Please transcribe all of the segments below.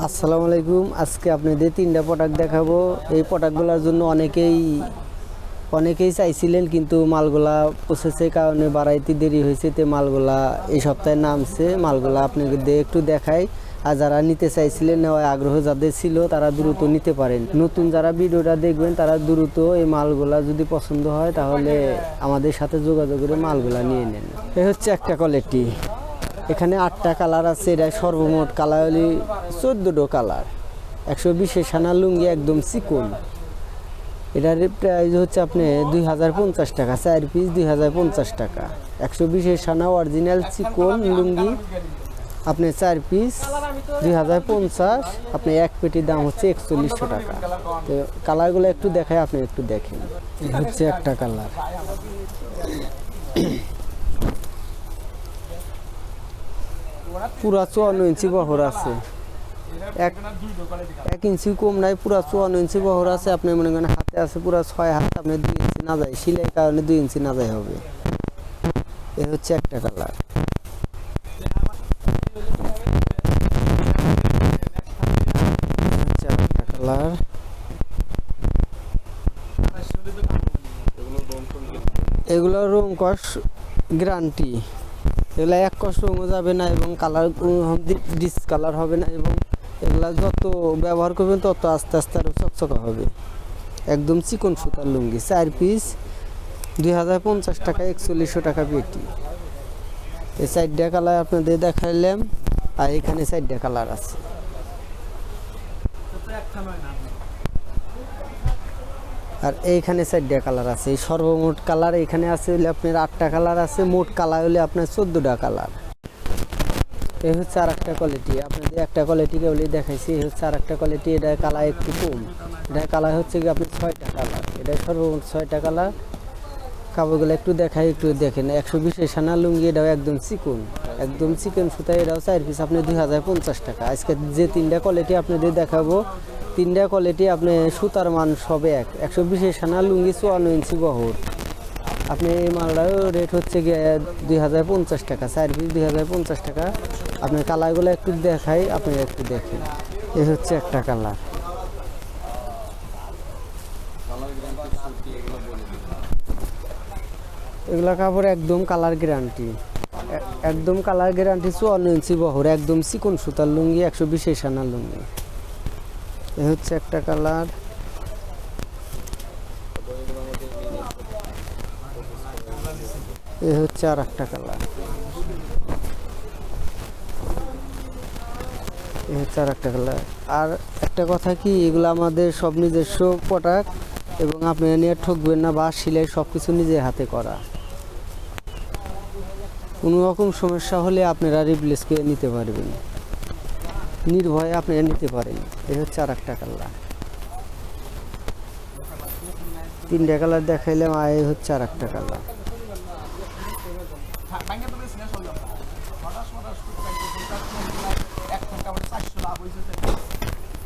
আসসালামু আলাইকুম। আজকে আপনাদের তিনটা প্রোডাক্ট দেখাবো। এই প্রোডাক্টগুলোর জন্য অনেকেই চাইছিলেন, কিন্তু মালগুলা প্রসেসের কারণে বাড়াইতে দেরি হয়েছে। তো মালগুলা এই সপ্তাহে নামছে। মালগুলা আপনাদের একটু দেখাই। আর যারা নিতে চাইছিলেন, নেওয়ার আগ্রহ যাদের ছিল তারা দ্রুত নিতে পারেন। নতুন যারা ভিডিওটা দেখবেন তারা দ্রুত এই মালগুলা যদি পছন্দ হয় তাহলে আমাদের সাথে যোগাযোগ করে মালগুলা নিয়ে নেন। এই হচ্ছে একটা কোয়ালিটি। এখানে 8টা কালার আছে। এটা সর্বমোট কালার হলে 14টো কালার। 120 সানা লুঙ্গি, একদম চিকন। এটার প্রাইস হচ্ছে আপনি 2050 টাকা, 4 পিস 2050 টাকা। 120 সানা অরিজিনাল চিকন লুঙ্গি আপনি 4 পিস 2050। আপনি এক পেটির দাম হচ্ছে 4100 টাকা। তো কালারগুলো একটু দেখায়, আপনি একটু দেখেন। হচ্ছে একটা কালার, পুরা 54 ইঞ্চি বহর আছে। এক ইঞ্চি কম নাই, পুরা 54 ইঞ্চি বহর আছে। আপনি মনে করেন হাতে আছে পুরা 6 হাত, আপনি 2 ইঞ্চি না যায়, সিলাই কারণে 2 ইঞ্চি না যায় হবে। এ হচ্ছে একটা কালার। হচ্ছে একটা কালার। এগুলো রং কস গ্যারান্টি। এগুলো এক কষ্ট রঙও যাবে না এবং কালার ডিসকালার হবে না, এবং এগুলা যত ব্যবহার করবেন তত আস্তে আস্তে আরও চকচকা হবে। একদম চিকন সুতার লুঙ্গি, 4 পিস 2050 টাকা, 4100 টাকা পেটি। এই 4টা কালার আপনাদের দেখাইলাম, আর এখানে 4টা কালার আছে। আর এইখানে 4টা কালার আছে। এই সর্বমোট কালার এখানে আছে হলে আপনার 8টা কালার আছে। মোট কালার হলে আপনার 14টা কালার। এই হচ্ছে আর একটা কোয়ালিটি। আপনাদের একটা কোয়ালিটি কেবল দেখাইছি। এই হচ্ছে আর একটা কোয়ালিটি। এটা কালার একটু কম। এটা কালার হচ্ছে কি আপনার 6টা কালার। এটা সর্বমোট 6টা কালার। কাপড়গুলো একটু দেখাই, একটু দেখেন। 120 সানা লুঙ্গি, এটাও একদম চিকন, একদম চিকন সুতা। এটাও 4 পিস আপনি 2050 টাকা। আজকে যে 3টা কোয়ালিটি আপনাদের দেখাবো, 3টা কোয়ালিটি আপনি সুতার মান সব এক। 120 সানা লুঙ্গি, 54 ইঞ্চি বহর। আপনি এই মালটার রেট হচ্ছে গিয়ে 2050 টাকা, 4 পিস 2050 টাকা। আপনার কালারগুলো একটু দেখাই, আপনি একটু দেখেন। এই হচ্ছে একটা কালার। এগুলা কাপড় একদম কালার গ্যারান্টি, একদম কালার গ্যারান্টি। 54 ইঞ্চি বহর, একদম চিকন সুতার লুঙ্গি, 120 সানার লুঙ্গি। এ হচ্ছে একটা কালার। এ হচ্ছে আর একটা কালার। এ হচ্ছে আর একটা কালার। আর একটা কথা কি, এগুলো আমাদের সব নিজস্ব প্রোডাক্ট, এবং আপনি নিয়ে ঠকবেন না। বা সেলাই সব কিছু নিজের হাতে করা। কোনো রকম সমস্যা হলে আপনারা রিপ্লেস করে নিতে পারবেন, নির্ভয়ে আপনারা নিতে পারেন। এই হচ্ছে আর একটা কালার। 3টা কালার দেখাইলাম, আর এই হচ্ছে আর একটা কালার।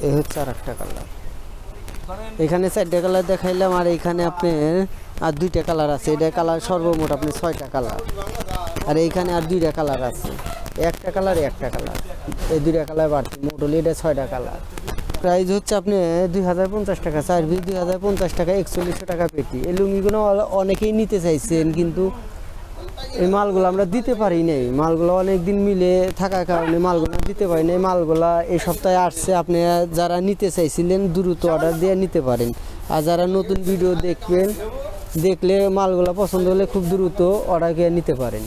এই হচ্ছে আর একটা কালার। এখানে 4টা কালার দেখাইলাম, আর এইখানে আপনার আর 2টা কালার আছে। এটা কালার সর্বমোট আপনি 6টা কালার। আর এইখানে আর 2টা কালার আছে। একটা কালার, একটা কালার, এই 2টা কালার বাড়তি। মোট হলে এটা 6টা কালার। প্রাইস হচ্ছে আপনি 2050 টাকা, 4 পিস 2050 টাকা, 4100 টাকা পেটি। এই লুঙ্গিগুলো অনেকেই নিতে চাইছেন, কিন্তু এই মালগুলো আমরা দিতে পারি নাই। মালগুলো অনেক দিন মিলে থাকার কারণে মালগুলো দিতে পারি নাই। মালগুলা এই সপ্তাহে আসছে। আপনি যারা নিতে চাইছিলেন দ্রুত অর্ডার দিয়ে নিতে পারেন। আর যারা নতুন ভিডিও দেখবেন, দেখলে মালগুলো পছন্দ হলে খুব দ্রুত অর্ডার দিয়ে নিতে পারেন।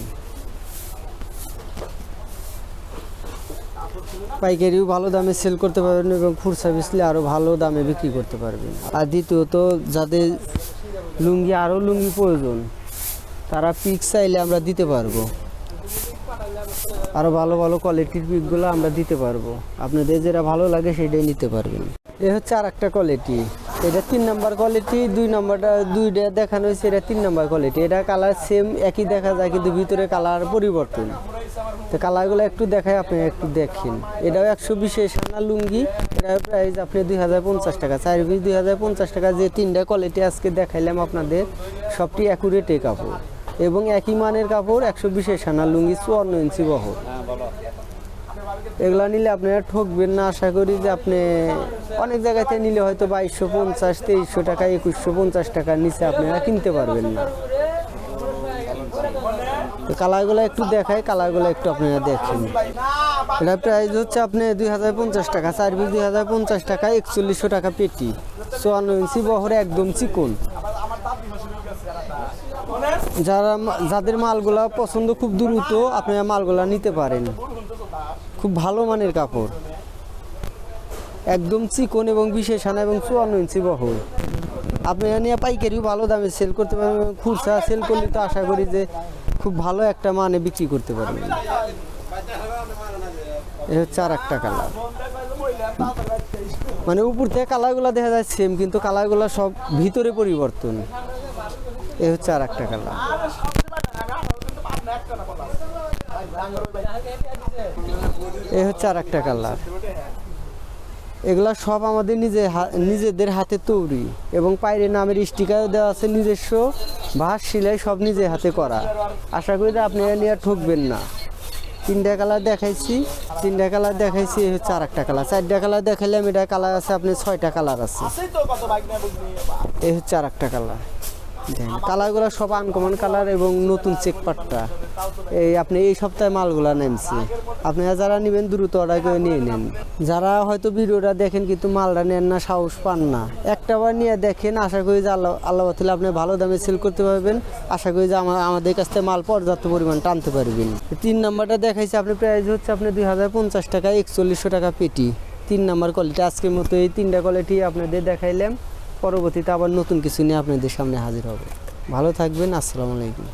পাইকারিও ভালো দামে সেল করতে পারবেন, এবং খুচরা বেচলে আরও ভালো দামে বিক্রি করতে পারবেন। আর দ্বিতীয়ত, যাদের আরও লুঙ্গি প্রয়োজন, তারা পিক চাইলে আমরা দিতে পারবো। আরও ভালো ভালো কোয়ালিটির পিকগুলো আমরা দিতে পারবো। আপনাদের যেটা ভালো লাগে সেটাই নিতে পারবেন। এ হচ্ছে আর একটা কোয়ালিটি। এটা 3 নাম্বার কোয়ালিটি। 2 নাম্বারটা 2টা দেখানো হয়েছে, এটা 3 নাম্বার কোয়ালিটি। এটা কালার সেম, একই দেখা যায়, কিন্তু ভিতরে কালার পরিবর্তন। তো কালারগুলো একটু দেখায়, আপনি একটু দেখেন। এটাও 120 সানা লুঙ্গি। এটার প্রাইস আপনি 2050 টাকা, 4 পিস 2050 টাকা। যে 3টা কোয়ালিটি আজকে দেখাইলাম আপনাদের, সবটি অ্যাকুরেটে কাপড় এবং একই মানের কাপড়। 120 সানা লুঙ্গি, 54 ইঞ্চি বহর। এগুলা নিলে আপনারা ঠকবেন না। আশা করি যে আপনি অনেক জায়গাতে নিলে হয়তো 2250, 2300 টাকা, 2150 টাকার নিচে আপনারা কিনতে পারবেন না। তো কালারগুলো একটু দেখাই, কালারগুলো একটু আপনারা দেখেন। এটা প্রাইস হচ্ছে আপনি 2050 টাকা, 4 পিস 2050 টাকা, 4100 টাকা পেটি, 54 ইঞ্চি বহর, একদম চিকন। যাদের মালগুলা পছন্দ খুব দ্রুত আপনারা মালগুলা নিতে পারেন। খুব ভালো মানের কাপড়, একদম চিকন এবং বিশেষ আনা এবং 54 ইঞ্চি বহর। আপনারা নিয়ে পাইকারিও ভালো দামে সেল করতে পারবেন। খুচরা সেল করলে তো আশা করি যে খুব ভালো একটা মানে বিক্রি করতে পারবেন। এ হচ্ছে আর একটা কালার, মানে উপর থেকে কালারগুলো দেখা যায় সেম, কিন্তু কালারগুলো সব ভিতরে পরিবর্তন। এ হচ্ছে আর একটা কালার। এ হচ্ছে আর একটা কালার। এগুলা সব আমাদের নিজেদের হাতে তৈরি এবং পায়ের নামের স্টিকারও দেওয়া আছে, নিজস্ব ভাঁজ সেলাই সব নিজের হাতে করা। আশা করি আপনারা নিয়ে ঠকবেন না। 3টা কালার দেখাইছি, 3টা কালার দেখাইছি। এই হচ্ছে আর একটা কালার। 4টা কালার দেখাইলাম, এটা কালার আছে আপনি 6টা কালার আছে। এই হচ্ছে আর একটা কালার। কালারগুলো সব আনকমন কালার এবং নতুন চেক পাট্টা। আপনি এই সপ্তাহে মালগুলা নেনছি। আপনারা যারা নেবেন দ্রুত অর্ডার করে নিয়ে নেন। যারা হয়তো ভিডিওটা দেখেন কিন্তু মালটা নেন না, সাহস পান না, একটাবার নিয়ে দেখেন। আশা করি যে আল্লাহ তাআলা আপনি ভালো দামে সেল করতে পারবেন। আশা করি যে আমাদের কাছ থেকে মাল পর্যাপ্ত পরিমাণ টানতে পারবেন। 3 নাম্বারটা দেখাইছি, আপনি প্রাইস হচ্ছে আপনি 2050 টাকা, 4100 টাকা পেটি। 3 নাম্বার কোয়ালিটি। আজকের মতো এই 3টা কোয়ালিটি আপনাদের দেখাইলাম। পরবর্তীতে আবার নতুন কিছু নিয়ে আপনাদের সামনে হাজির হবে। ভালো থাকবেন। আসসালামু আলাইকুম।